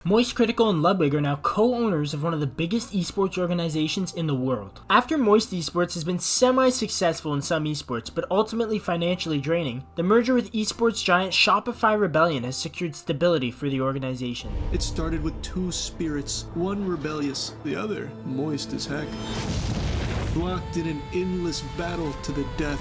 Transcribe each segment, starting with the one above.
Moist Critical and Ludwig are now co-owners of one of the biggest esports organizations in the world. After Moist Esports has been semi-successful in some esports, but ultimately financially draining, the merger with esports giant Shopify Rebellion has secured stability for the organization. It started with two spirits, one rebellious, the other moist as heck. Locked in an endless battle to the death.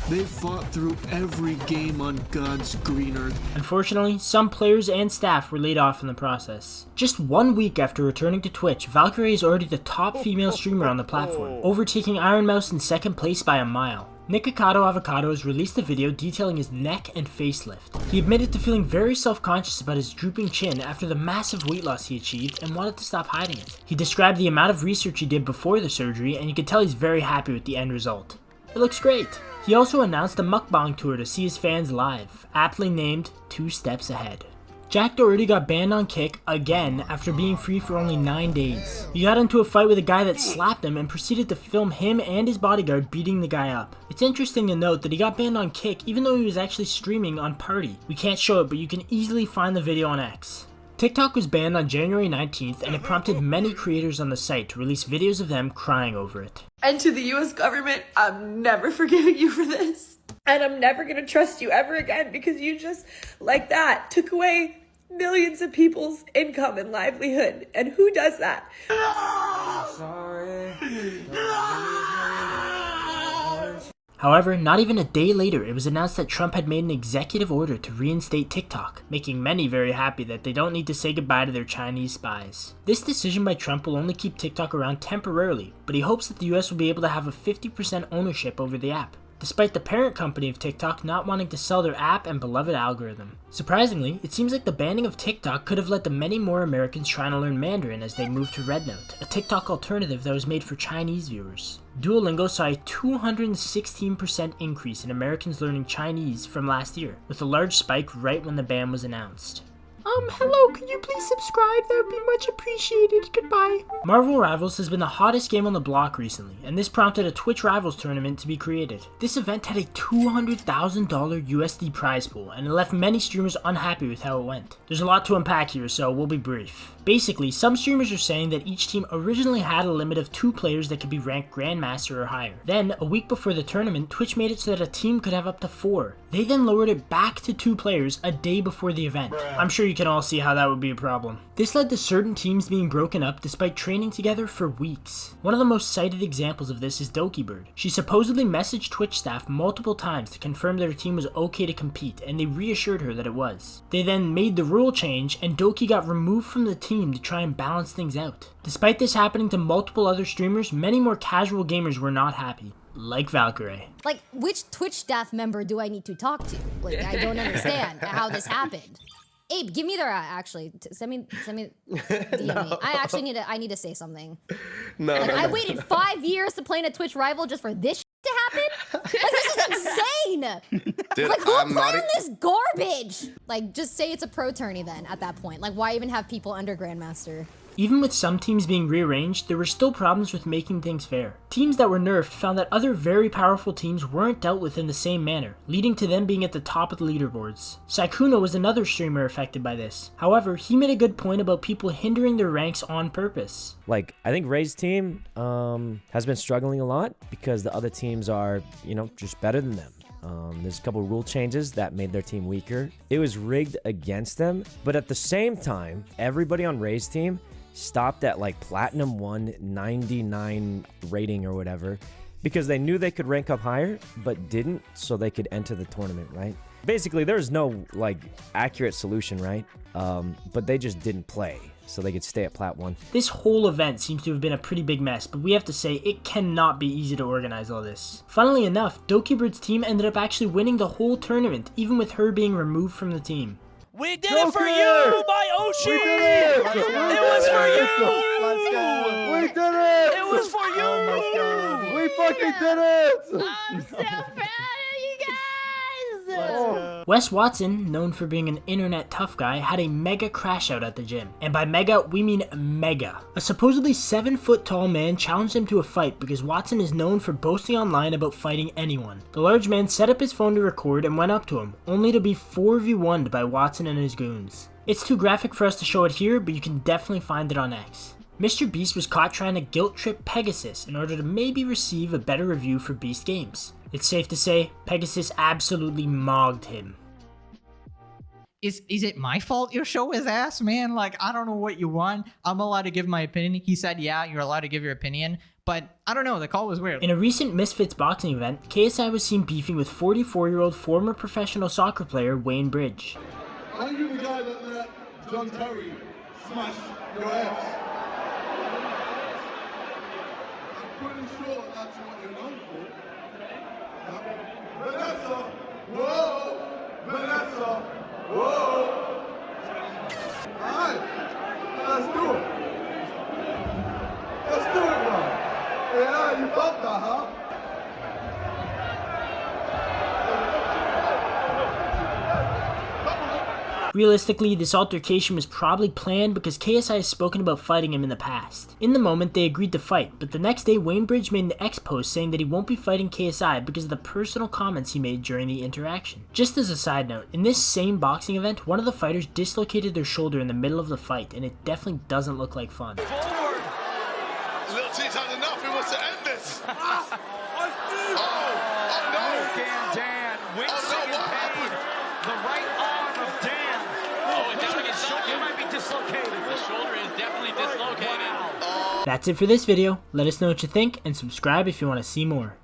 They fought through every game on God's green earth. Unfortunately, some players and staff were laid off in the process. Just 1 week after returning to Twitch, Valkyrae is already the top female streamer on the platform, overtaking Iron Mouse in second place by a mile. Nikocado Avocado has released a video detailing his neck and facelift. He admitted to feeling very self-conscious about his drooping chin after the massive weight loss he achieved and wanted to stop hiding it. He described the amount of research he did before the surgery, and you can tell he's very happy with the end result. It looks great. He also announced a mukbang tour to see his fans live, aptly named 2 Steps Ahead. Jack Doherty got banned on Kick again after being free for only 9 days. He got into a fight with a guy that slapped him and proceeded to film him and his bodyguard beating the guy up. It's interesting to note that he got banned on Kick even though he was actually streaming on Party. We can't show it, but you can easily find the video on X. TikTok was banned on January 19th, and it prompted many creators on the site to release videos of them crying over it. And to the US government, I'm never forgiving you for this. And I'm never gonna trust you ever again because you just, like that, took away millions of people's income and livelihood. And who does that? Sorry. However, not even a day later, it was announced that Trump had made an executive order to reinstate TikTok, making many very happy that they don't need to say goodbye to their Chinese spies. This decision by Trump will only keep TikTok around temporarily, but he hopes that the US will be able to have a 50% ownership over the app, despite the parent company of TikTok not wanting to sell their app and beloved algorithm. Surprisingly, it seems like the banning of TikTok could have led to many more Americans trying to learn Mandarin as they moved to RedNote, a TikTok alternative that was made for Chinese viewers. Duolingo saw a 216% increase in Americans learning Chinese from last year, with a large spike right when the ban was announced. Hello, could you please subscribe? That would be much appreciated. Goodbye. Marvel Rivals has been the hottest game on the block recently, and this prompted a Twitch Rivals tournament to be created. This event had a $200,000 USD prize pool, and it left many streamers unhappy with how it went. There's a lot to unpack here, so we'll be brief. Basically, some streamers are saying that each team originally had a limit of 2 players that could be ranked Grandmaster or higher. Then, a week before the tournament, Twitch made it so that a team could have up to 4. They then lowered it back to 2 players a day before the event. I'm sure you can all see how that would be a problem. This led to certain teams being broken up despite training together for weeks. One of the most cited examples of this is Dokibird. She supposedly messaged Twitch staff multiple times to confirm their team was okay to compete, and they reassured her that it was. They then made the rule change, and Doki got removed from the team to try and balance things out. Despite this happening to multiple other streamers, many more casual gamers were not happy. Like Valkyrae. Like, which Twitch staff member do I need to talk to? Like, I don't understand how this happened. Abe, give me their actually. Send me DM me. I actually need to say something. I waited 5 years to play in a Twitch rival just for this to happen? Like, this is insane! Dude, like, who playing this garbage? Like, just say it's a pro tourney then, at that point. Like, why even have people under Grandmaster? Even with some teams being rearranged, there were still problems with making things fair. Teams that were nerfed found that other very powerful teams weren't dealt with in the same manner, leading to them being at the top of the leaderboards. Sykkuno was another streamer affected by this. However, he made a good point about people hindering their ranks on purpose. Like, I think Ray's team has been struggling a lot because the other teams are, just better than them. There's a couple rule changes that made their team weaker. It was rigged against them, but at the same time, everybody on Ray's team stopped at like Platinum 199 rating or whatever because they knew they could rank up higher but didn't, so they could enter the tournament, right? Basically, there's no like accurate solution, right? But they just didn't play so they could stay at Plat 1. This whole event seems to have been a pretty big mess, but we have to say it cannot be easy to organize all this. Funnily enough, Dokibird's team ended up actually winning the whole tournament, even with her being removed from the team. We did it for you, my Oshi! It was for you! Let's go! We did it! It was for you! Oh my god! We fucking did it! I'm so proud of you guys! Wes Watson, known for being an internet tough guy, had a mega crash out at the gym. And by mega, we mean mega. A supposedly 7-foot tall man challenged him to a fight because Watson is known for boasting online about fighting anyone. The large man set up his phone to record and went up to him, only to be 4v1'd by Watson and his goons. It's too graphic for us to show it here, but you can definitely find it on X. Mr. Beast was caught trying to guilt trip Pegasus in order to maybe receive a better review for Beast Games. It's safe to say, Pegasus absolutely mogged him. Is it my fault your show is ass, man? Like, I don't know what you want. I'm allowed to give my opinion. He said, yeah, you're allowed to give your opinion. But I don't know, the call was weird. In a recent Misfits boxing event, KSI was seen beefing with 44-year-old former professional soccer player Wayne Bridge. Are you the guy that let John Terry smash your ass? I'm pretty sure that's what you're known for. Vanessa! Whoa! Vanessa! Whoa! Alright, let's do it. Let's do it, bro. Yeah, you felt that, huh? Realistically, this altercation was probably planned because KSI has spoken about fighting him in the past. In the moment, they agreed to fight, but the next day, Wayne Bridge made an X post saying that he won't be fighting KSI because of the personal comments he made during the interaction. Just as a side note, in this same boxing event, one of the fighters dislocated their shoulder in the middle of the fight, and it definitely doesn't look like fun. Forward! Little T's had enough, he wants to end this! Oh no! Dan wincing in pain. The right arm of Dan. Shoulder might be dislocated. The shoulder is definitely dislocated. That's it for this video. Let us know what you think and subscribe if you want to see more.